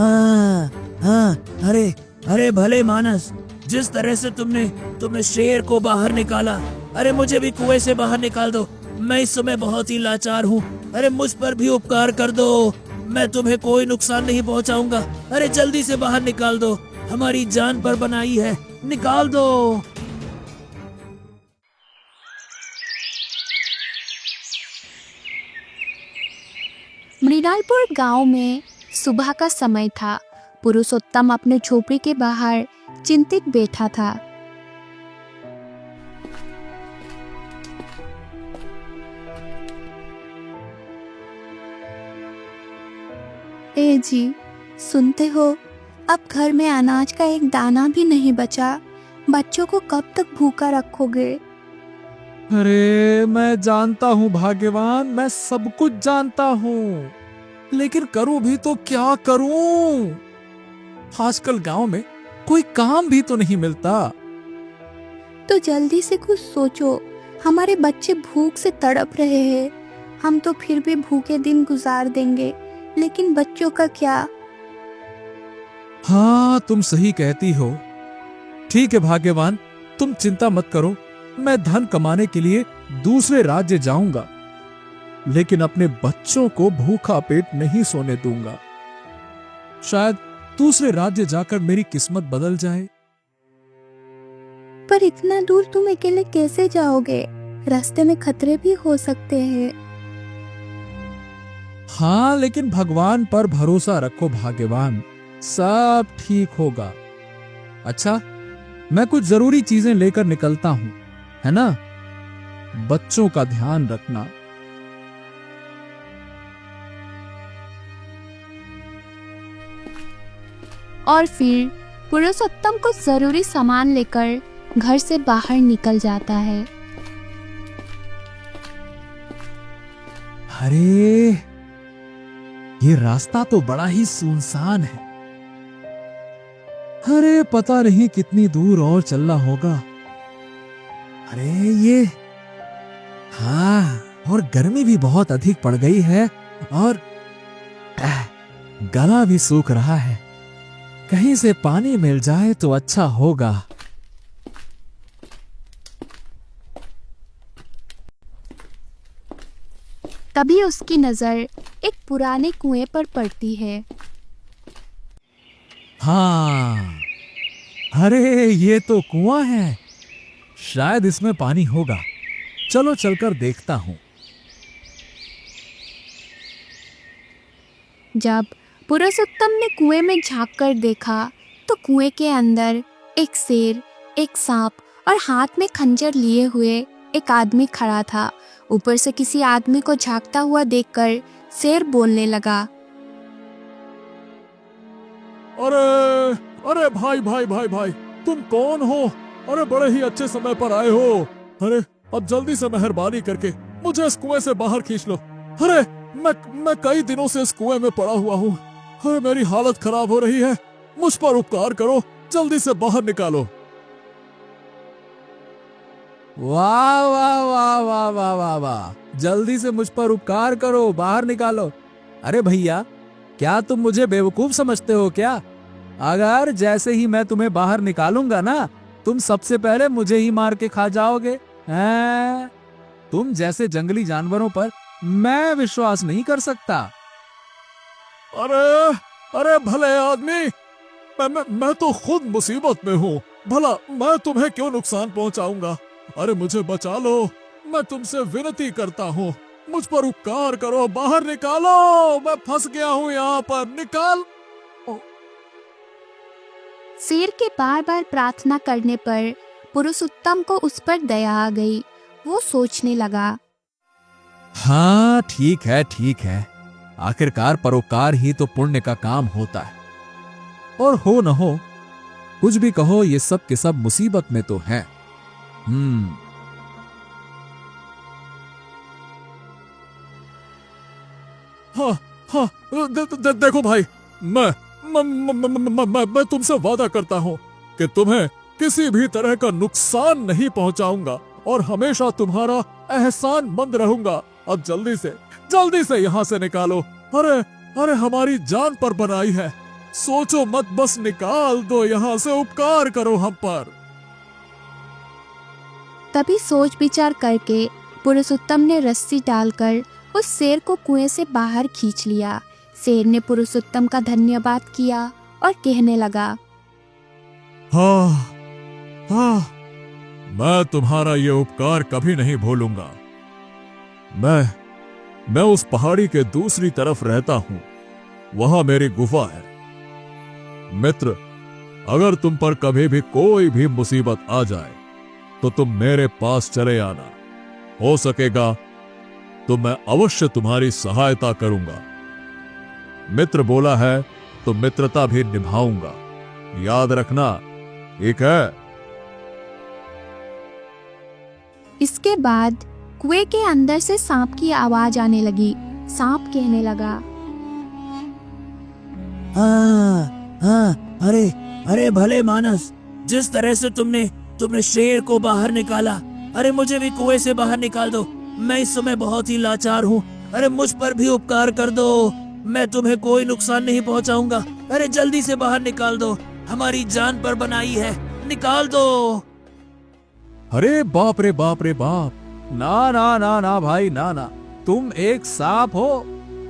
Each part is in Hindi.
हाँ हाँ, अरे अरे भले मानस, जिस तरह से तुमने शेर को बाहर निकाला, अरे मुझे भी कुएं से बाहर निकाल दो। मैं इस समय बहुत ही लाचार हूँ। अरे मुझ पर भी उपकार कर दो, मैं तुम्हें कोई नुकसान नहीं पहुँचाऊंगा। अरे जल्दी से बाहर निकाल दो, हमारी जान पर बनाई है, निकाल दो। मृणालपुर गांव में सुबह का समय था। पुरुषोत्तम अपने झोपड़ी के बाहर चिंतित बैठा था। ए जी, सुनते हो, अब घर में अनाज का एक दाना भी नहीं बचा। बच्चों को कब तक भूखा रखोगे? अरे मैं जानता हूँ भाग्यवान, मैं सब कुछ जानता हूँ, लेकिन करूँ भी तो क्या करूँ? आजकल गांव में कोई काम भी तो नहीं मिलता। तो जल्दी से कुछ सोचो, हमारे बच्चे भूख से तड़प रहे हैं। हम तो फिर भी भूखे दिन गुजार देंगे, लेकिन बच्चों का क्या? हाँ, तुम सही कहती हो। ठीक है भाग्यवान, तुम चिंता मत करो, मैं धन कमाने के लिए दूसरे राज्य जाऊंगा, लेकिन अपने बच्चों को भूखा पेट नहीं सोने दूंगा। शायद दूसरे राज्य जाकर मेरी किस्मत बदल जाए। पर इतना दूर तुम अकेले कैसे जाओगे? रास्ते में खतरे भी हो सकते हैं। हाँ, लेकिन भगवान पर भरोसा रखो भाग्यवान, सब ठीक होगा। अच्छा, मैं कुछ जरूरी चीजें लेकर निकलता हूं, है ना? बच्चों का ध्यान रखना। और फिर पुरुषोत्तम को जरूरी सामान लेकर घर से बाहर निकल जाता है। अरे, ये रास्ता तो बड़ा ही सुनसान है। अरे पता नहीं कितनी दूर और चलना होगा। अरे ये, हाँ, और गर्मी भी बहुत अधिक पड़ गई है और गला भी सूख रहा है। कहीं से पानी मिल जाए तो अच्छा होगा। तभी उसकी नजर एक पुराने कुएं पर पड़ती है। हाँ, अरे ये तो कुआं है, शायद इसमें पानी होगा। चलो चलकर देखता हूं। जब पुरुषोत्तम ने कुएं में झांककर देखा तो कुएं के अंदर एक शेर, एक सांप और हाथ में खंजर लिए हुए एक आदमी खड़ा था। ऊपर से किसी आदमी को झांकता हुआ देखकर शेर बोलने लगा। अरे अरे भाई भाई भाई भाई, तुम कौन हो? अरे बड़े ही अच्छे समय पर आए हो। अरे अब जल्दी से मेहरबानी करके मुझे इस कुएं से बाहर खींच लो। अरे मैं कई दिनों से इस कुएं में पड़ा हुआ हूँ। अरे मेरी हालत खराब हो रही है, मुझ पर उपकार करो, जल्दी से बाहर निकालो। वाह वाह वाह वाह वाह वाह वाह, जल्दी से मुझ पर उपकार करो, बाहर निकालो। अरे भैया, क्या तुम मुझे बेवकूफ समझते हो क्या? अगर जैसे ही मैं तुम्हें बाहर निकालूंगा ना, तुम सबसे पहले मुझे ही मार के खा जाओगे हैं? तुम जैसे जंगली जानवरों पर मैं विश्वास नहीं कर सकता। अरे अरे भले आदमी, मैं तो खुद मुसीबत में हूँ, भला मैं तुम्हें क्यों नुकसान पहुँचाऊंगा? अरे मुझे बचा लो, मैं तुमसे विनती करता हूँ, मुझ पर उपकार करो, बाहर निकालो, मैं फंस गया हूँ यहाँ पर, निकाल। शेर के बार बार प्रार्थना करने पर पुरुषोत्तम को उस पर दया आ गई। वो सोचने लगा, हाँ ठीक है, आखिरकार परोपकार ही तो पुण्य का काम होता है। और हो न हो, कुछ भी कहो, ये सब के सब मुसीबत में तो हैं। हाँ हाँ, देखो भाई, मैं तुमसे वादा करता हूँ कि तुम्हें किसी भी तरह का नुकसान नहीं पहुंचाऊंगा और हमेशा तुम्हारा एहसान मंद रहूंगा। अब जल्दी से यहाँ से निकालो। अरे अरे हमारी जान पर बनाई है, सोचो मत, बस निकाल दो यहाँ से, उपकार करो हम पर। तभी सोच विचार करके पुरुषोत्तम ने रस्सी डालकर उस शेर को कुएं से बाहर खींच लिया। शेर ने पुरुषोत्तम का धन्यवाद किया और कहने लगा, हाँ हाँ, मैं तुम्हारा ये उपकार कभी नहीं भूलूंगा। मैं उस पहाड़ी के दूसरी तरफ रहता हूं, वहां मेरी गुफा है। मित्र, अगर तुम पर कभी भी कोई भी मुसीबत आ जाए तो तुम मेरे पास चले आना। हो सकेगा तो मैं अवश्य तुम्हारी सहायता करूंगा। मित्र बोला है तो मित्रता भी निभाऊंगा, याद रखना, ठीक है? इसके बाद कुएं के अंदर से सांप की आवाज आने लगी। सांप कहने लगा, हाँ, अरे भले मानस, जिस तरह से तुमने शेर को बाहर निकाला, अरे मुझे भी कुएं से बाहर निकाल दो। मैं इस समय बहुत ही लाचार हूँ। अरे मुझ पर भी उपकार कर दो, मैं तुम्हें कोई नुकसान नहीं पहुँचाऊंगा। अरे जल्दी से बाहर निकाल दो, हमारी जान पर बनाई है, निकाल दो। अरे बाप रे बाप रे बाप, ना ना ना ना भाई, ना ना, तुम एक सांप हो।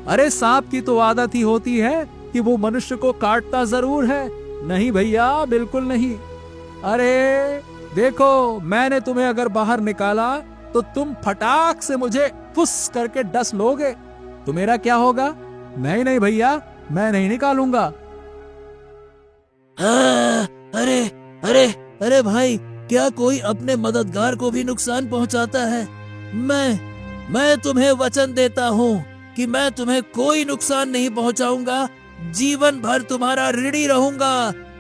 अरे सांप की तो आदत ही होती है कि वो मनुष्य को काटता जरूर है। नहीं भैया, बिल्कुल नहीं। अरे देखो, मैंने तुम्हें अगर बाहर निकाला तो तुम फटाक से मुझे फुस करके डस लोगे, तो मेरा क्या होगा? नहीं नहीं भैया, मैं नहीं निकालूंगा। अरे अरे अरे भाई, क्या कोई अपने मददगार को भी नुकसान पहुंचाता है? मैं तुम्हें वचन देता हूँ कि मैं तुम्हें कोई नुकसान नहीं पहुंचाऊंगा, जीवन भर तुम्हारा ऋणी रहूंगा।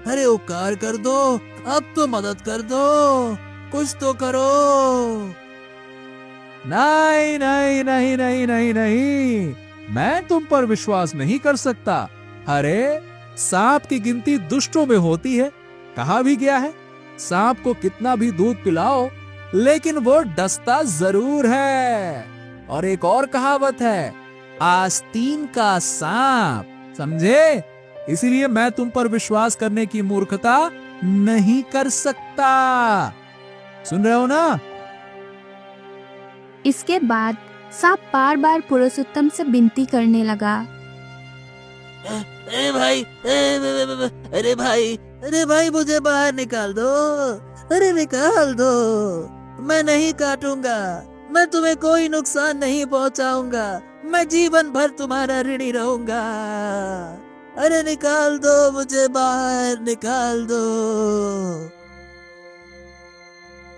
अरे उपकार कर दो, अब तो मदद कर दो, कुछ तो करो। नहीं नहीं नहीं नहीं नहीं नहीं, मैं तुम पर विश्वास नहीं कर सकता। अरे सांप की गिनती दुष्टों में होती है, कहा भी गया है, सांप को कितना भी दूध पिलाओ लेकिन वो डसता जरूर है। और एक और कहावत है, आस्तीन का सांप, समझे? इसीलिए मैं तुम पर विश्वास करने की मूर्खता नहीं कर सकता। सुन रहे हो ना? इसके बाद सांप बार बार पुरुषोत्तम से विनती करने लगा, अरे भाई, अरे भाई मुझे बाहर निकाल दो, अरे निकाल दो, मैं नहीं काटूंगा, मैं तुम्हें कोई नुकसान नहीं पहुंचाऊंगा, मैं जीवन भर तुम्हारा ऋणी रहूंगा। अरे निकाल दो, मुझे बाहर निकाल दो।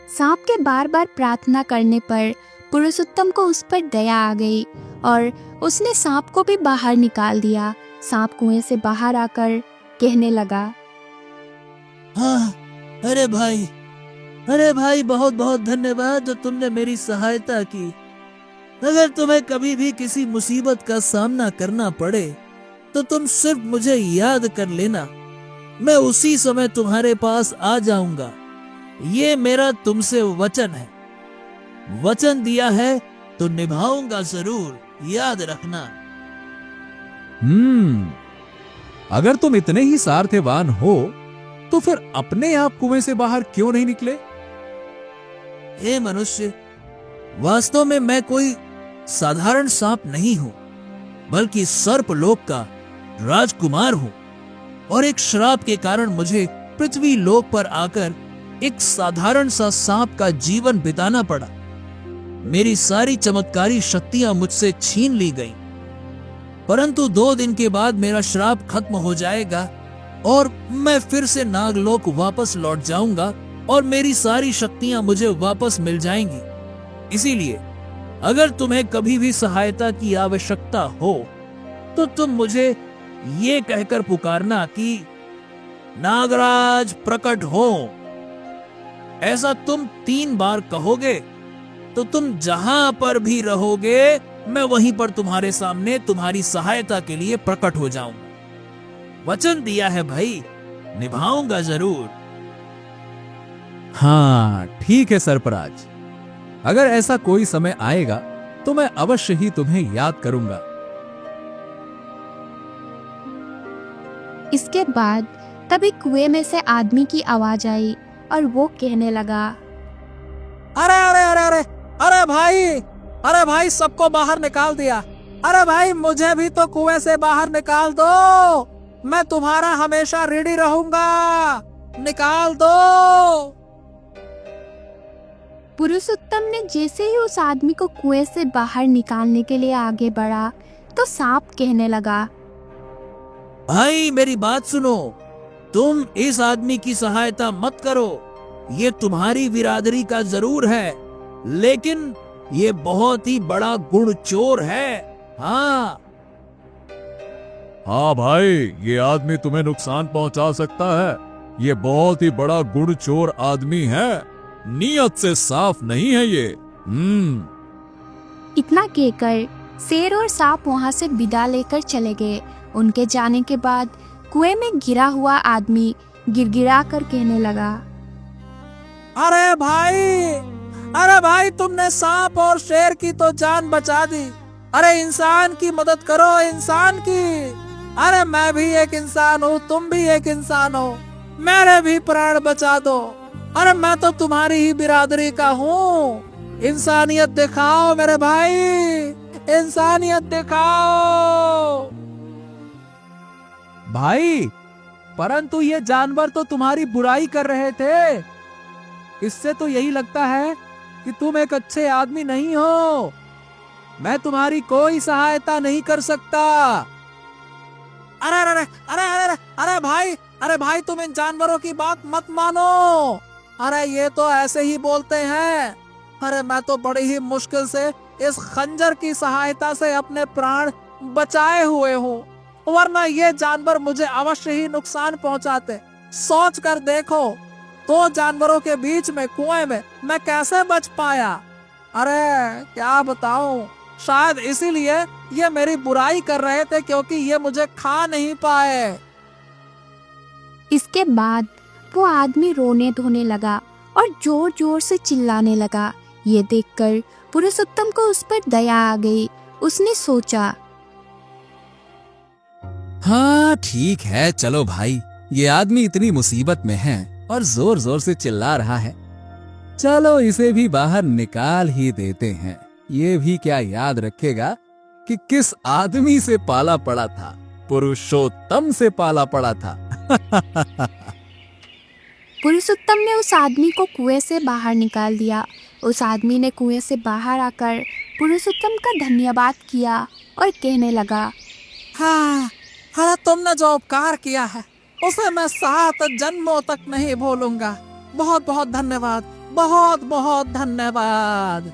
सांप के बार बार प्रार्थना करने पर पुरुषोत्तम को उस पर दया आ गई और उसने सांप को भी बाहर निकाल दिया। सांप कुएं से बाहर आकर कहने लगा, हाँ, अरे भाई बहुत बहुत धन्यवाद जो तुमने मेरी सहायता की। अगर तुम्हें कभी भी किसी मुसीबत का सामना करना पड़े तो तुम सिर्फ मुझे याद कर लेना, मैं उसी समय तुम्हारे पास आ जाऊंगा। ये मेरा तुमसे वचन है, वचन दिया है तो निभाऊंगा जरूर, याद रखना। अगर तुम इतने ही सामर्थ्यवान हो तो फिर अपने आप कुएं से बाहर क्यों नहीं निकले? हे मनुष्य, वास्तव में मैं कोई साधारण सांप नहीं हूं, बल्कि सर्पलोक का राजकुमार हूं, और एक श्राप के कारण मुझे पृथ्वी लोक पर आकर एक साधारण सा सांप का जीवन बिताना पड़ा। मेरी सारी चमत्कारी शक्तियां मुझसे छीन ली गईं, परंतु 2 दिन के बाद मेरा श्राप खत्म हो जाएगा और मैं फिर से नागलोक वापस लौट जाऊंगा और मेरी सारी शक्तियां मुझे वापस मिल जाएंगी। इसीलिए अगर तुम्हें कभी भी सहायता की आवश्यकता हो तो तुम मुझे ये कहकर पुकारना कि नागराज प्रकट हो। ऐसा तुम 3 बार कहोगे तो तुम जहां पर भी रहोगे मैं वहीं पर तुम्हारे सामने तुम्हारी सहायता के लिए प्रकट हो जाऊंगा। वचन दिया है भाई, निभाऊंगा जरूर। हाँ ठीक है सरपराज, अगर ऐसा कोई समय आएगा तो मैं अवश्य ही तुम्हें याद करूंगा। इसके बाद तभी कुएं में से आदमी की आवाज आई और वो कहने लगा, अरे अरे अरे अरे अरे भाई सबको बाहर निकाल दिया। अरे भाई मुझे भी तो कुएं से बाहर निकाल दो, मैं तुम्हारा हमेशा रेडी रहूंगा, निकाल दो। पुरुषोत्तम ने जैसे ही उस आदमी को कुएं से बाहर निकालने के लिए आगे बढ़ा तो सांप कहने लगा, भाई मेरी बात सुनो, तुम इस आदमी की सहायता मत करो। ये तुम्हारी बिरादरी का जरूर है, लेकिन ये बहुत ही बड़ा गुण चोर है। हाँ भाई, ये आदमी तुम्हें नुकसान पहुंचा सकता है। ये बहुत ही बड़ा गुण चोर आदमी है, नीयत से साफ नहीं है ये। इतना कहकर शेर और सांप वहां से विदा लेकर चले गए। उनके जाने के बाद कुएं में गिरा हुआ आदमी गिड़गिड़ा कर कहने लगा, अरे भाई तुमने सांप और शेर की तो जान बचा दी। अरे इंसान की मदद करो, इंसान की। अरे मैं भी एक इंसान हूँ, तुम भी एक इंसान हो, मेरे भी प्राण बचा दो। अरे मैं तो तुम्हारी ही बिरादरी का हूँ। इंसानियत दिखाओ मेरे भाई, इंसानियत दिखाओ। भाई, परंतु ये जानवर तो तुम्हारी बुराई कर रहे थे। इससे तो यही लगता है कि तुम एक अच्छे आदमी नहीं हो। मैं तुम्हारी कोई सहायता नहीं कर सकता। अरे अरे अरे अरे अरे अरे भाई तुम इन जानवरों की बात मत मानो। अरे ये तो ऐसे ही बोलते हैं। अरे मैं तो बड़ी ही मुश्किल से इस खंजर की सहायता से अपने प्राण बचाए हुए हूँ, वरना ये जानवर मुझे अवश्य ही नुकसान पहुंचाते। सोच कर देखो, दो जानवरों के बीच में कुएं में मैं कैसे बच पाया। अरे क्या बताऊं, शायद इसीलिए ये मेरी बुराई कर रहे थे, क्योंकि ये मुझे खा नहीं पाए। इसके बाद वो आदमी रोने धोने लगा और जोर जोर से चिल्लाने लगा। ये देखकर पुरुषोत्तम को उस पर दया आ गई। उसने सोचा, हाँ ठीक है, चलो भाई, ये आदमी इतनी मुसीबत में है और जोर जोर से चिल्ला रहा है, चलो इसे भी बाहर निकाल ही देते हैं। ये भी क्या याद रखेगा कि किस आदमी से पाला पड़ा था, पुरुषोत्तम से पाला पड़ा था। पुरुषोत्तम ने उस आदमी को कुएं से बाहर निकाल दिया। उस आदमी ने कुएं से बाहर आकर पुरुषोत्तम का धन्यवाद किया और कहने लगा, हाँ, अरे तुमने जो उपकार किया है उसे मैं 7 जन्मों तक नहीं भूलूंगा। बहुत बहुत धन्यवाद, बहुत बहुत धन्यवाद।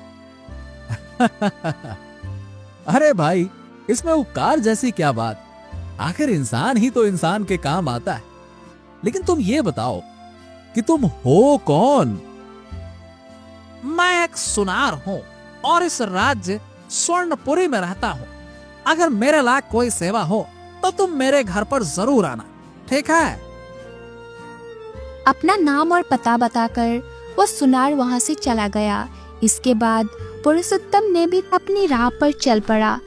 अरे भाई, इसमें उपकार जैसी क्या बात, आखिर इंसान ही तो इंसान के काम आता है। लेकिन तुम ये बताओ कि तुम हो कौन? मैं एक सुनार हूँ और इस राज्य स्वर्णपुरी में रहता हूँ। अगर मेरे लायक कोई सेवा हो तो तुम मेरे घर पर जरूर आना, ठीक है? अपना नाम और पता बताकर वो सुनार वहां से चला गया। इसके बाद पुरुषोत्तम ने भी अपनी राह पर चल पड़ा।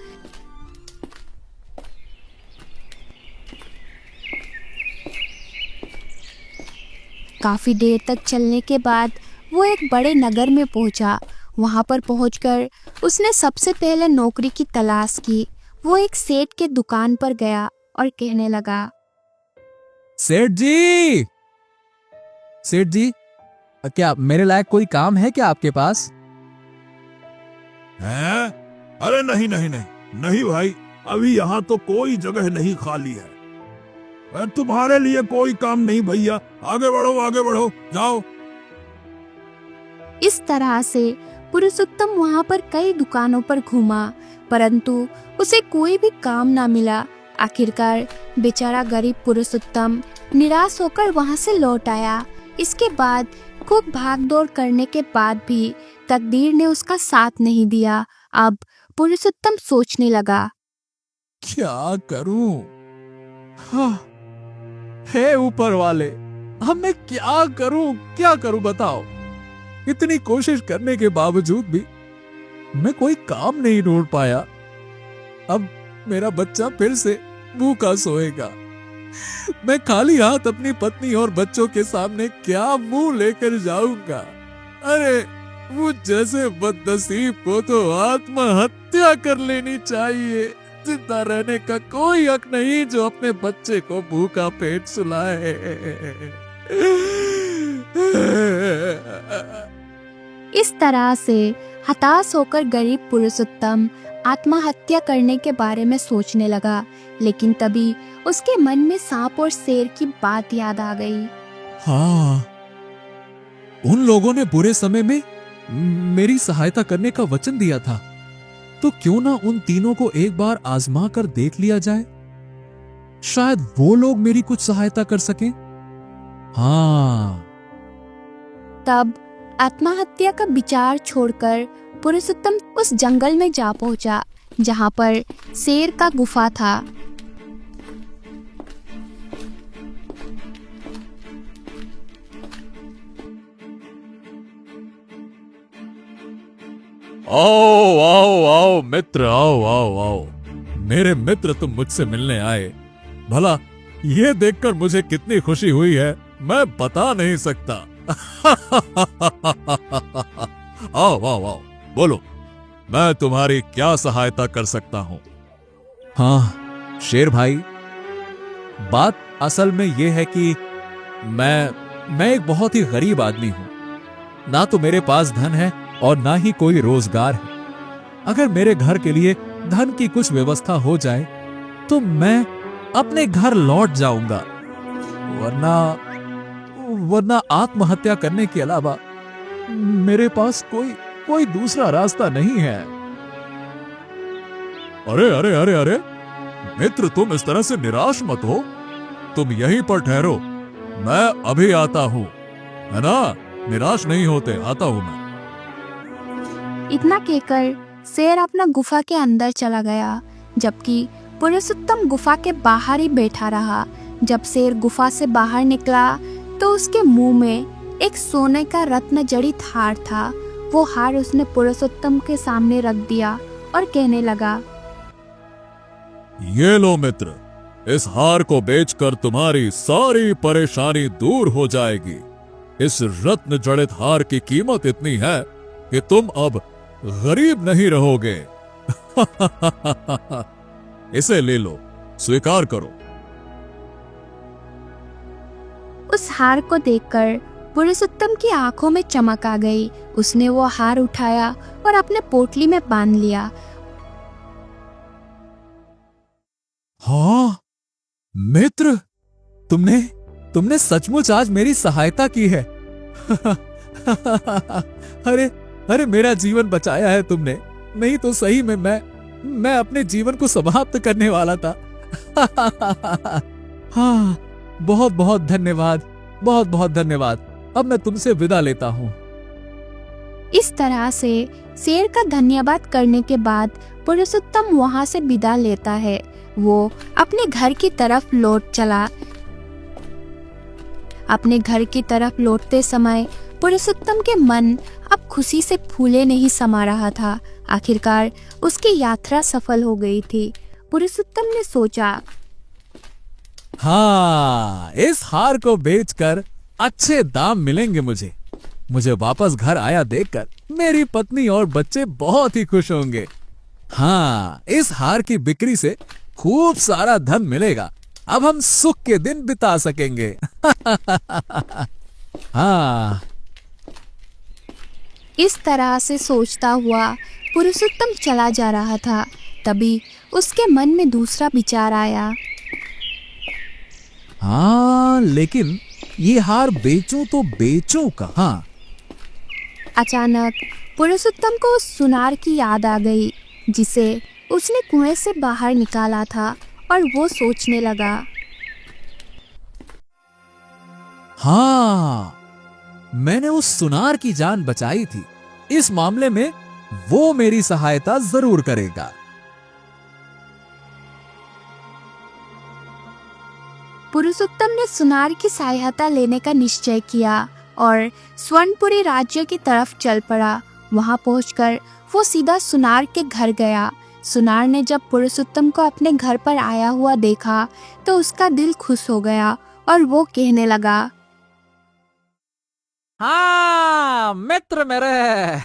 काफी देर तक चलने के बाद वो एक बड़े नगर में पहुंचा। वहां पर पहुंचकर उसने सबसे पहले नौकरी की तलाश की। वो एक सेठ के दुकान पर गया और कहने लगा, सेठ जी, क्या मेरे लायक कोई काम है क्या आपके पास? हैं? अरे नहीं नहीं नहीं नहीं भाई, अभी यहाँ तो कोई जगह नहीं खाली है। तुम्हारे लिए कोई काम नहीं भैया, आगे बढ़ो जाओ। इस तरह से पुरुषोत्तम वहां पर कई दुकानों पर घूमा, परंतु उसे कोई भी काम ना मिला। आखिरकार बेचारा गरीब पुरुषोत्तम निराश होकर वहां से लौट आया। इसके बाद खूब भागदौड़ करने के बाद भी तकदीर ने उसका साथ नहीं दिया। अब पुरुषोत्तम सोचने लगा, क्या करूं? हाँ, हे ऊपर वाले, अब मैं क्या करूं बताओ। इतनी कोशिश करने के बावजूद भी मैं कोई काम नहीं ढूंढ पाया। अब मेरा बच्चा फिर से भूखा सोएगा। मैं खाली हाथ अपनी पत्नी और बच्चों के सामने क्या मुंह लेकर जाऊंगा। अरे वो जैसे बदनसीब को तो आत्महत्या कर लेनी चाहिए। जिंदा रहने का कोई हक नहीं जो अपने बच्चे को भूखा पेट सुलाए। इस तरह से हताश होकर गरीब पुरुषोत्तम आत्महत्या करने के बारे में सोचने लगा, लेकिन तभी उसके मन में सांप और शेर की बात याद आ गई। हाँ, उन लोगों ने बुरे समय में मेरी सहायता करने का वचन दिया था, तो क्यों ना उन तीनों को एक बार आजमा कर देख लिया जाए। शायद वो लोग मेरी कुछ सहायता कर सकें। हाँ। तब आत्महत्या का विचार छोड़कर पुरुषोत्तम उस जंगल में जा पहुंचा जहां पर शेर का गुफा था। आओ आओ आओ मित्र, आओ आओ आओ। मेरे मित्र तुम मुझसे मिलने आए। भला ये देखकर मुझे कितनी खुशी हुई है मैं बता नहीं सकता। आओ आओ आओ, बोलो मैं तुम्हारी क्या सहायता कर सकता हूं। हाँ शेर भाई, बात असल में यह है कि मैं एक बहुत ही गरीब आदमी हूं। ना तो मेरे पास धन है और ना ही कोई रोजगार है। अगर मेरे घर के लिए धन की कुछ व्यवस्था हो जाए तो मैं अपने घर लौट जाऊंगा, वरना आत्महत्या करने के अलावा मेरे पास कोई दूसरा रास्ता नहीं है। अरे अरे अरे अरे मित्र, तुम इस तरह से निराश मत हो। तुम यहीं पर ठहरो, मैं अभी आता हूं, है ना? निराश नहीं होते, आता हूं मैं। इतना कहकर शेर अपना गुफा के अंदर चला गया, जबकि पुरुषोत्तम गुफा के बाहर ही बैठा रहा। जब शेर गुफा से बाहर निकला तो उसके मुंह में एक सोने का रत्न जड़ित हार था। वो हार उसने पुरुषोत्तम के सामने रख दिया और कहने लगा, ये लो मित्र, इस हार को बेचकर तुम्हारी सारी परेशानी दूर हो जाएगी। इस रत्न जड़ित हार की कीमत इतनी है कि तुम अब गरीब नहीं रहोगे। इसे ले लो, स्वीकार करो। उस हार को देखकर पुरुषोत्तम की आंखों में चमक आ गई। उसने वो हार उठाया और अपने पोटली में बांध लिया। हाँ मित्र, तुमने सचमुच आज मेरी सहायता की है। अरे मेरा जीवन बचाया है तुमने, नहीं तो सही में मैं अपने जीवन को समाप्त करने वाला था। हाँ, बहुत बहुत धन्यवाद, बहुत बहुत धन्यवाद। अब मैं तुमसे विदा लेता हूँ। इस तरह से शेर का धन्यवाद करने के बाद पुरुषोत्तम वहां से विदा लेता है। वो अपने घर की तरफ लौट चला। अपने घर की तरफ लौटते समय पुरुषोत्तम के मन अब खुशी से फूले नहीं समा रहा था। आखिरकार उसकी यात्रा सफल हो गई थी। पुरुषोत्तम ने सोचा, हाँ, इस हार को बेचकर अच्छे दाम मिलेंगे मुझे वापस घर आया देखकर मेरी पत्नी और बच्चे बहुत ही खुश होंगे। हाँ, इस हार की बिक्री से खूब सारा धन मिलेगा। अब हम सुख के दिन बिता सकेंगे। हाँ। इस तरह से सोचता हुआ पुरुषोत्तम चला जा रहा था। तभी उसके मन में दूसरा विचार आया। हाँ, लेकिन ये हार बेचूं तो बेचूं कहाँ? अचानक पुरुषोत्तम को उस सुनार की याद आ गई जिसे उसने कुएं से बाहर निकाला था, और वो सोचने लगा, हाँ, मैंने उस सुनार की जान बचाई थी। इस मामले में वो मेरी सहायता जरूर करेगा। पुरुषोत्तम ने सुनार की सहायता लेने का निश्चय किया और स्वर्णपुरी राज्य की तरफ चल पड़ा। वहां पहुंचकर वो सीधा सुनार के घर गया। सुनार ने जब पुरुषोत्तम को अपने घर पर आया हुआ देखा तो उसका दिल खुश हो गया और वो कहने लगा, हाँ मित्र मेरे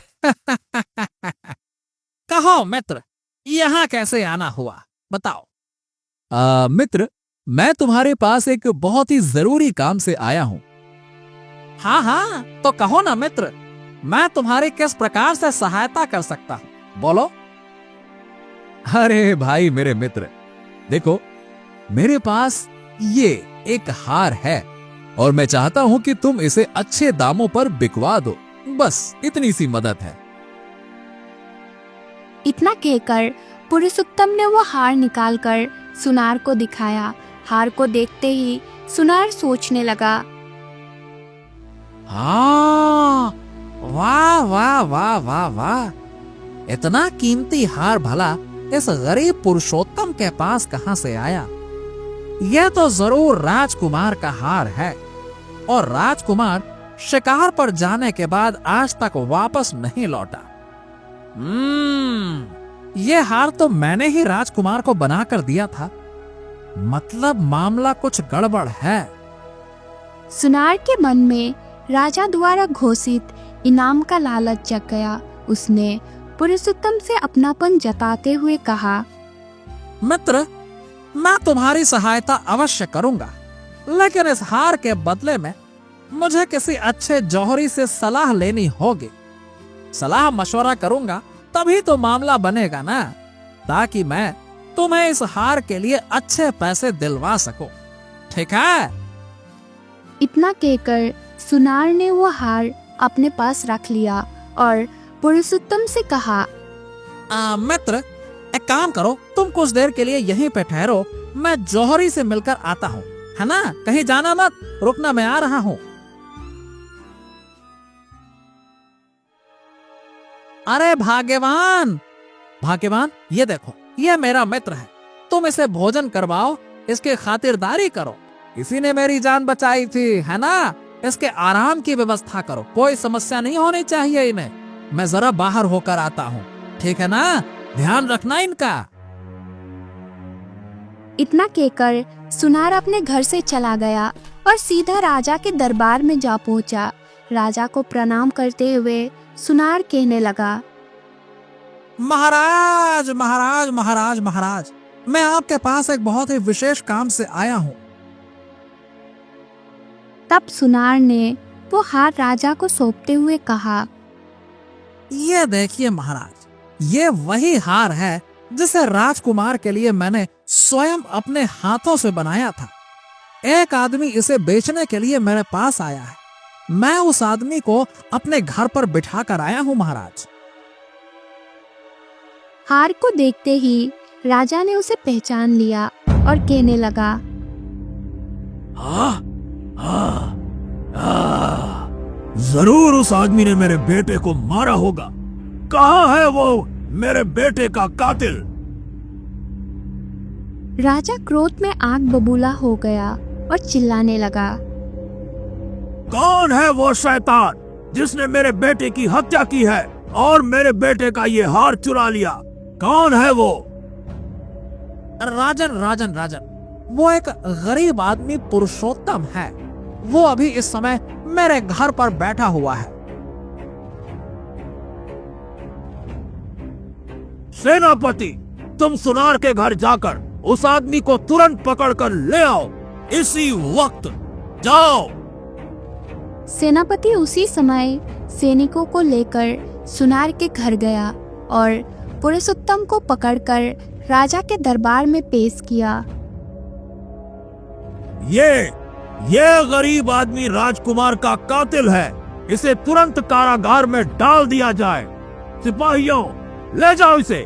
कहो मित्र, यहाँ कैसे आना हुआ बताओ। मित्र, मैं तुम्हारे पास एक बहुत ही जरूरी काम से आया हूँ। हाँ हाँ, तो कहो ना मित्र, मैं तुम्हारी किस प्रकार से सहायता कर सकता हूँ, बोलो। अरे भाई मेरे मित्र, देखो मेरे पास ये एक हार है और मैं चाहता हूं कि तुम इसे अच्छे दामों पर बिकवा दो, बस इतनी सी मदद है। इतना कहकर पुरुषोत्तम ने वो हार निकालकर सुनार को दिखाया। हार को देखते ही सुनार सोचने लगा, हाँ, वाह वाह वाह वाह वाह, इतना कीमती हार भला इस गरीब पुरुषोत्तम के पास कहां से आया। यह तो जरूर राजकुमार का हार है और राजकुमार शिकार पर जाने के बाद आज तक वापस नहीं लौटा। यह हार तो मैंने ही राजकुमार को बनाकर दिया था, मतलब मामला कुछ गड़बड़ है। सुनार के मन में राजा द्वारा घोषित इनाम का लालच जग गया। उसने पुरुषोत्तम से अपनापन जताते हुए कहा, मित्र, मैं तुम्हारी सहायता अवश्य करूंगा, लेकिन इस हार के बदले में मुझे किसी अच्छे जौहरी से सलाह लेनी होगी। सलाह मशवरा करूंगा तभी तो मामला बनेगा ना, ताकि मैं तुम्हें इस हार के लिए अच्छे पैसे दिलवा सकूं, ठीक है? इतना कहकर सुनार ने वो हार अपने पास रख लिया और पुरुषोत्तम से कहा, मित्र, एक काम करो, तुम कुछ देर के लिए यहीं पे ठहरो, मैं जौहरी से मिलकर आता हूँ, है ना? कहीं जाना मत, रुकना, मैं आ रहा हूँ। अरे भाग्यवान, भाग्यवान, ये देखो, ये मेरा मित्र है, तुम इसे भोजन करवाओ, इसकी खातिरदारी करो, इसी ने मेरी जान बचाई थी, है ना? इसके आराम की व्यवस्था करो, कोई समस्या नहीं होनी चाहिए इन्हें। मैं जरा बाहर होकर आता हूँ, ठीक है ना? ध्यान रखना इनका। इतना कहकर सुनार अपने घर से चला गया और सीधा राजा के दरबार में जा पहुंचा। राजा को प्रणाम करते हुए सुनार कहने लगा, महाराज महाराज महाराज महाराज, मैं आपके पास एक बहुत ही विशेष काम से आया हूँ। तब सुनार ने वो हार राजा को सौंपते हुए कहा, ये देखिए महाराज, ये वही हार है जिसे राजकुमार के लिए मैंने स्वयं अपने हाथों से बनाया था। एक आदमी इसे बेचने के लिए मेरे पास आया है, मैं उस आदमी को अपने घर पर बिठा कर आया हूँ महाराज। हार को देखते ही राजा ने उसे पहचान लिया और कहने लगा, जरूर उस आदमी ने मेरे बेटे को मारा होगा। कहाँ है वो मेरे बेटे का कातिल? राजा क्रोध में आग बबूला हो गया और चिल्लाने लगा, कौन है वो शैतान जिसने मेरे बेटे की हत्या की है और मेरे बेटे का ये हार चुरा लिया? कौन है वो? राजन राजन राजन, वो एक गरीब आदमी पुरुषोत्तम है, वो अभी इस समय मेरे घर पर बैठा हुआ है। सेनापति, तुम सुनार के घर जाकर उस आदमी को तुरंत पकड़कर ले आओ, इसी वक्त जाओ। सेनापति उसी समय सैनिकों को लेकर सुनार के घर गया और पुरुषोत्तम को पकड़कर राजा के दरबार में पेश किया। ये गरीब आदमी राजकुमार का कातिल है, इसे तुरंत कारागार में डाल दिया जाए। सिपाहियों, ले जाओ इसे।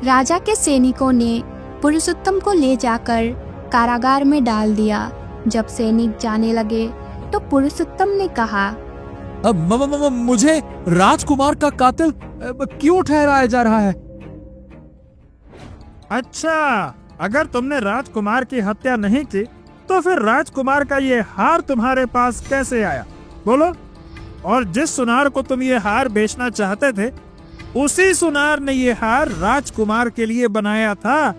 राजा के सैनिकों ने पुरुषोत्तम को ले जाकर कारागार में डाल दिया। जब सैनिक जाने लगे तो पुरुषोत्तम ने कहा, मुझे राजकुमार का कातिल क्यों ठहराया जा रहा है? अच्छा, अगर तुमने राजकुमार की हत्या नहीं की तो फिर राजकुमार का ये हार तुम्हारे पास कैसे आया, बोलो? और जिस सुनार को तुम ये हार बेचना चाहते थे, उसी सुनार ने ये हार राजकुमार के लिए बनाया था।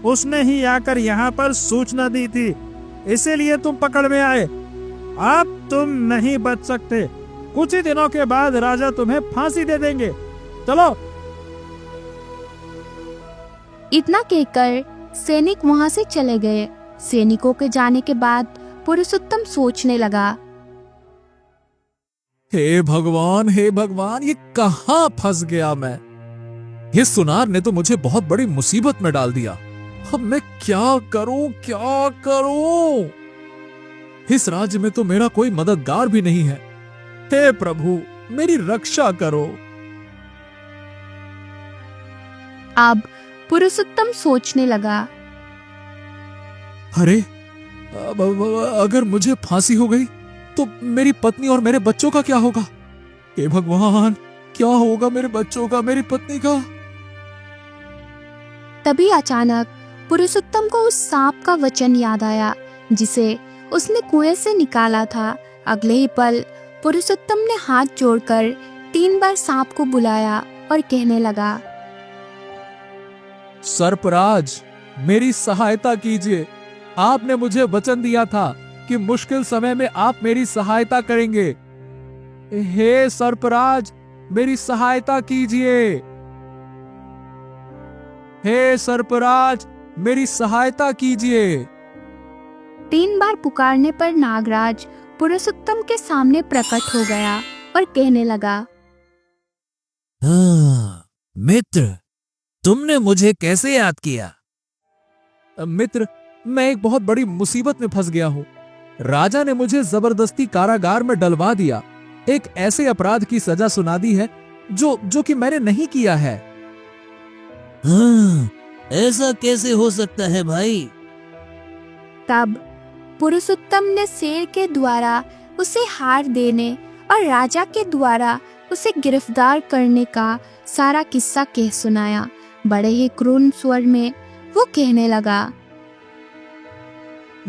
उसने ही आकर यहाँ पर सूचना दी थी, इसीलिए तुम पकड़ में आए। अब तुम नहीं बच सकते। कुछ ही दिनों के बाद राजा तुम्हें फांसी दे देंगे। चलो। इतना कहकर सैनिक वहां से चले गए। सैनिकों के जाने के बाद पुरुषोत्तम सोचने लगा, हे भगवान, हे भगवान, ये कहाँ फंस गया मैं। ये सुनार ने तो मुझे बहुत बड़ी मुसीबत में डाल दिया। अब मैं क्या करूं, क्या करूं। इस राज्य में तो मेरा कोई मददगार भी नहीं है। हे प्रभु, मेरी रक्षा करो। अब पुरुषोत्तम सोचने लगा, अरे अगर मुझे फांसी हो गई तो मेरी पत्नी और मेरे बच्चों का क्या होगा। हे भगवान, क्या होगा मेरे बच्चों का, मेरी पत्नी का। तभी अचानक पुरुषोत्तम को उस सांप का वचन याद आया जिसे उसने कुएं से निकाला था। अगले ही पल पुरुषोत्तम ने हाथ जोड़कर 3 बार सांप को बुलाया और कहने लगा, सर्पराज, मेरी सहायता कीजिए। आपने मुझे वचन दिया था कि मुश्किल समय में आप मेरी सहायता करेंगे। हे सर्पराज, मेरी सहायता कीजिए। हे सर्पराज, मेरी सहायता कीजिए। 3 बार पुकारने पर नागराज पुरुषोत्तम के सामने प्रकट हो गया और कहने लगा, हाँ, मित्र, तुमने मुझे कैसे याद किया? मित्र, मैं एक बहुत बड़ी मुसीबत में फंस गया हूँ। राजा ने मुझे जबरदस्ती कारागार में डलवा दिया। एक ऐसे अपराध की सजा सुना दी है जो कि मैंने नहीं किया है। हाँ, ऐसा कैसे हो सकता है भाई? तब पुरुषोत्तम ने शेर के द्वारा उसे हार देने और राजा के द्वारा उसे गिरफ्तार करने का सारा किस्सा कह सुनाया। बड़े ही क्रूर स्वर में वो कहने लगा,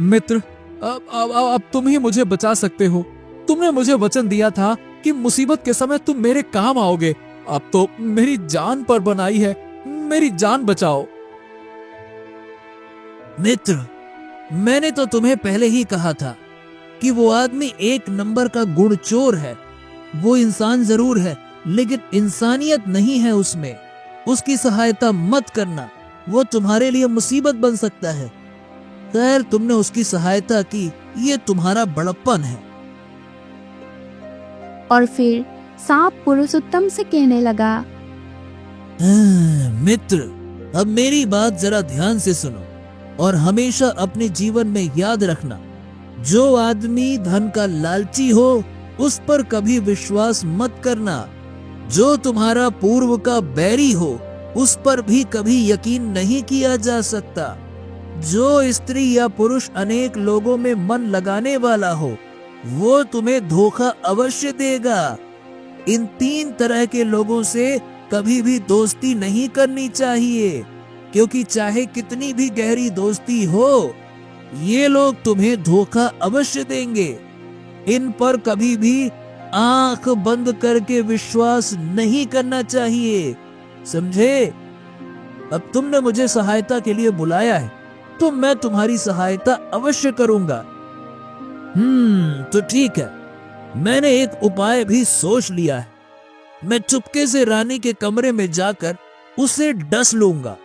मित्र, अब तुम ही मुझे बचा सकते हो। तुमने मुझे वचन दिया था कि मुसीबत के समय तुम मेरे काम आओगे। अब तो मेरी जान पर बनाई है, मेरी जान बचाओ। मित्र, मैंने तो तुम्हें पहले ही कहा था कि वो आदमी 1 नंबर का गुणचोर है। वो इंसान जरूर है, लेकिन इंसानियत नहीं है उसमें। उसकी सहायता मत करना, वो तुम्हारे लिए मुसीबत बन सकता है। खैर, तुमने उसकी सहायता की, ये तुम्हारा बड़प्पन है। और फिर सांप पुरुषोत्तम से कहने लगा, मित्र, अब मेरी बात जरा ध्यान से सुनो और हमेशा अपने जीवन में याद रखना, जो आदमी धन का लालची हो उस पर कभी विश्वास मत करना। जो तुम्हारा पूर्व का बैरी हो उस पर भी कभी यकीन नहीं किया जा सकता। जो स्त्री या पुरुष अनेक लोगों में मन लगाने वाला हो वो तुम्हें धोखा अवश्य देगा। इन 3 तरह के लोगों से कभी भी दोस्ती नहीं करनी चाहिए, क्योंकि चाहे कितनी भी गहरी दोस्ती हो, ये लोग तुम्हें धोखा अवश्य देंगे। इन पर कभी भी आंख बंद करके विश्वास नहीं करना चाहिए, समझे? अब तुमने मुझे सहायता के लिए बुलाया है तो मैं तुम्हारी सहायता अवश्य करूंगा। तो ठीक है, मैंने एक उपाय भी सोच लिया है। मैं चुपके से रानी के कमरे में जाकर उसे डस लूंगा,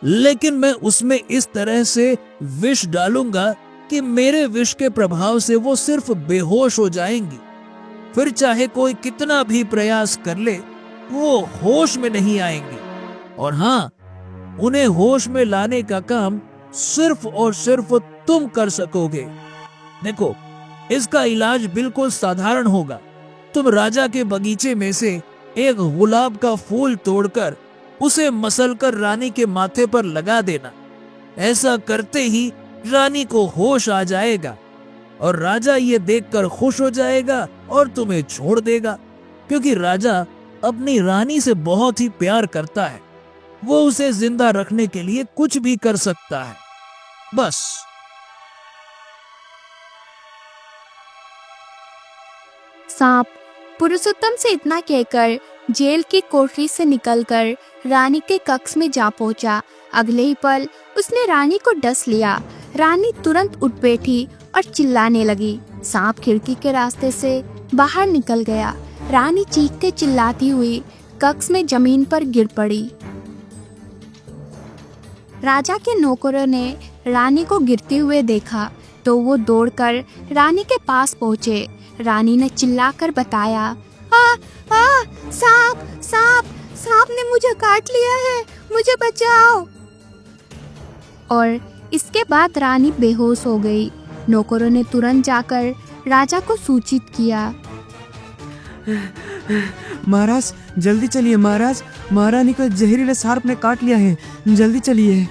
लेकिन मैं उसमें इस तरह से विष डालूंगा कि मेरे विष के प्रभाव से वो सिर्फ बेहोश हो जाएंगी। फिर चाहे कोई कितना भी प्रयास कर ले, वो होश में नहीं आएंगी। और हाँ, उन्हें होश में लाने का काम सिर्फ और सिर्फ तुम कर सकोगे। देखो, इसका इलाज बिल्कुल साधारण होगा। तुम राजा के बगीचे में से एक गुलाब का फूल तोड़कर उसे मसलकर रानी के माथे पर लगा देना। ऐसा करते ही रानी को होश आ जाएगा और राजा ये देखकर खुश हो जाएगा और तुम्हें छोड़ देगा, क्योंकि राजा अपनी रानी से बहुत ही प्यार करता है। वो उसे जिंदा रखने के लिए कुछ भी कर सकता है। बस। सांप पुरुषोत्तम से इतना कहकर जेल की कोठरी से निकलकर रानी के कक्ष में जा पहुंचा। अगले ही पल उसने रानी को डस लिया। रानी तुरंत उठ बैठी और चिल्लाने लगी। सांप खिड़की के रास्ते से बाहर निकल गया। रानी चीखते चिल्लाती हुई कक्ष में जमीन पर गिर पड़ी। राजा के नौकरों ने रानी को गिरते हुए देखा तो वो दौड़कर रानी के पास पहुंचे। रानी ने चिल्लाकर बताया, सांप सांप सांप ने मुझे काट लिया है, मुझे बचाओ। और इसके बाद रानी बेहोश हो गई। नौकरों ने तुरंत जाकर राजा को सूचित किया। महाराज जल्दी चलिए महाराज, महारानी को जहरीले सांप ने काट लिया है, जल्दी चलिए।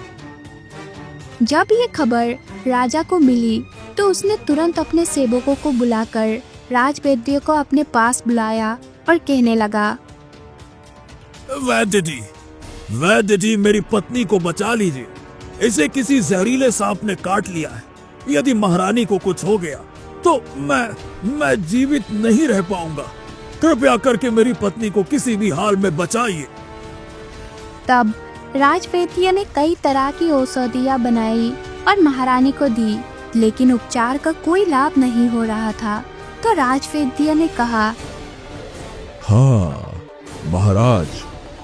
जब ये खबर राजा को मिली तो उसने तुरंत अपने सेवकों को बुलाकर राजवैद्य को अपने पास बुलाया और कहने लगा, वैद्य जी मेरी पत्नी को बचा लीजिए, इसे किसी जहरीले सांप ने काट लिया है। यदि महारानी को कुछ हो गया तो मैं जीवित नहीं रह पाऊंगा। कृपया करके मेरी पत्नी को किसी भी हाल में बचाइए। तब राजवैद्य ने कई तरह की औषधियां बनाई और महारानी को दी, लेकिन उपचार का कोई लाभ नहीं हो रहा था। तो राजवैद्य ने कहा, हाँ महाराज,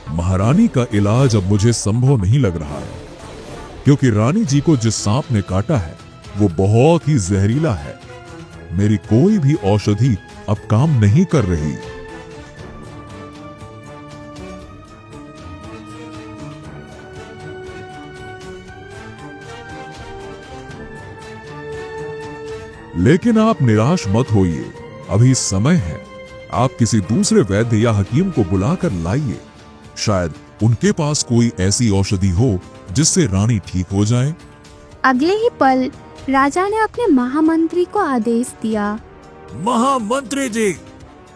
महारानी का इलाज अब मुझे संभव नहीं लग रहा है, क्योंकि रानी जी को जिस सांप ने काटा है वो बहुत ही जहरीला है। मेरी कोई भी औषधि अब काम नहीं कर रही। लेकिन आप निराश मत होइए, अभी समय है। आप किसी दूसरे वैद्य या हकीम को बुलाकर लाइए। शायद उनके पास कोई ऐसी औषधि हो जिससे रानी ठीक हो जाए। अगले ही पल राजा ने अपने महामंत्री को आदेश दिया, महामंत्री जी,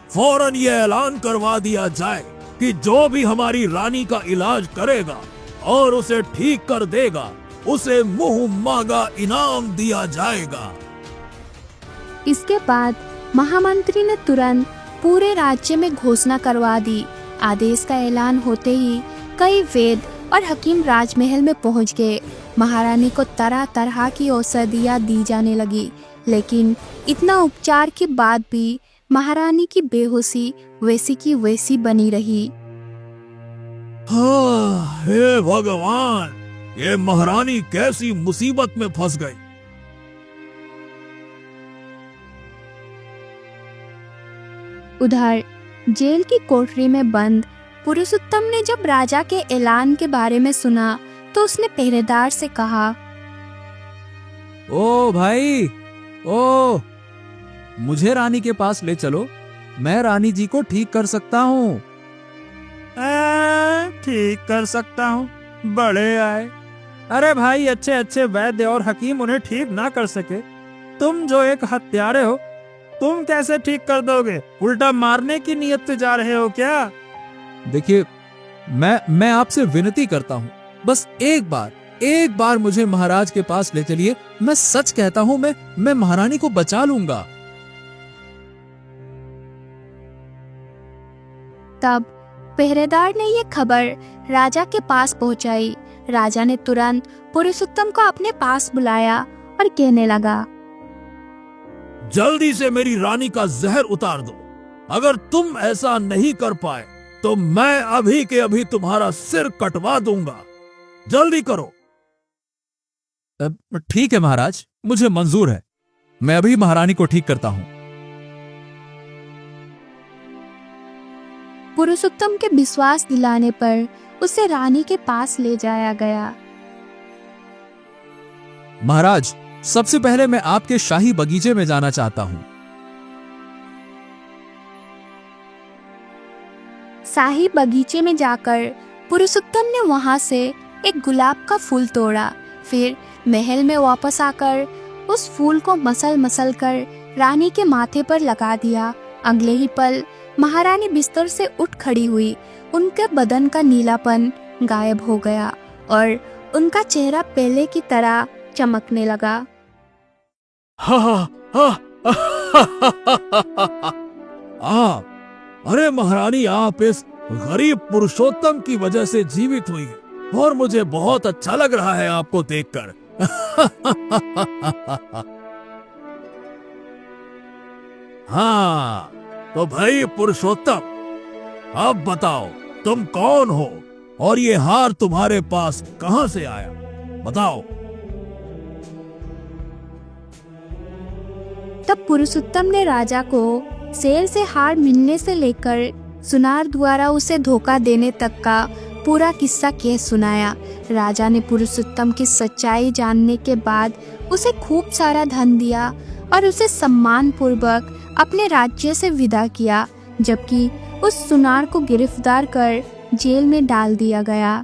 फौरन ये ऐलान करवा दिया जाए कि जो भी हमारी रानी का इलाज करेगा और उसे ठीक कर देगा, उसे मुंह मांगा इनाम दिया जाएगा। इसके बाद महामंत्री ने तुरंत पूरे राज्य में घोषणा करवा दी। आदेश का ऐलान होते ही कई वैद्य और हकीम राजमहल में पहुंच गए। महारानी को तरह तरह की औषधियां दी जाने लगी, लेकिन इतना उपचार के बाद भी महारानी की बेहोशी वैसी की वैसी बनी रही। हाँ, हे भगवान, ये महारानी कैसी मुसीबत में फंस गई। उधर जेल की कोठरी में बंद पुरुषोत्तम ने जब राजा के ऐलान के बारे में सुना तो उसने पहरेदार से कहा, ओ भाई, ओ मुझे रानी के पास ले चलो, मैं रानी जी को ठीक कर सकता हूँ। ठीक कर सकता हूँ, बड़े आए। अरे भाई, अच्छे अच्छे वैद्य और हकीम उन्हें ठीक ना कर सके, तुम जो एक हत्यारे हो, तुम कैसे ठीक कर दोगे? उल्टा मारने की नीयत से जा रहे हो क्या? देखिए, मैं आपसे विनती करता हूँ, बस एक बार मुझे महाराज के पास ले चलिए। मैं सच कहता हूँ, मैं महारानी को बचा लूंगा। तब पहरेदार ने ये खबर राजा के पास पहुंचाई। राजा ने तुरंत पुरुषोत्तम को अपने पास बुलाया और कहने लगा, जल्दी से मेरी रानी का जहर उतार दो। अगर तुम ऐसा नहीं कर पाए तो मैं अभी के अभी तुम्हारा सिर कटवा दूंगा। जल्दी करो। ठीक है महाराज, मुझे मंजूर है। मैं अभी महारानी को ठीक करता हूँ। पुरुषोत्तम के विश्वास दिलाने पर उसे रानी के पास ले जाया गया। महाराज, सबसे पहले मैं आपके शाही बगीचे में जाना चाहता हूँ। शाही बगीचे में जाकर पुरुषोत्तम ने वहां से एक गुलाब का फूल तोड़ा। फिर महल में वापस आकर उस फूल को मसल कर रानी के माथे पर लगा दिया। अगले ही पल महारानी बिस्तर से उठ खड़ी हुई। उनके बदन का नीलापन गायब हो गया और उनका चेहरा पहले की तरह चमकने लगा। अरे महारानी, आप इस गरीब पुरुषोत्तम की वजह से जीवित हुई है और मुझे बहुत अच्छा लग रहा है आपको देखकर। हाँ, तो भाई पुरुषोत्तम, अब बताओ तुम कौन हो और ये हार तुम्हारे पास कहां से आया, बताओ। तब पुरुषोत्तम ने राजा को शेर से हार मिलने से लेकर सुनार द्वारा उसे धोखा देने तक का पूरा किस्सा कह सुनाया। राजा ने पुरुषोत्तम की सच्चाई जानने के बाद उसे खूब सारा धन दिया और उसे सम्मान पूर्वक अपने राज्य से विदा किया, जबकि उस सुनार को गिरफ्तार कर जेल में डाल दिया गया।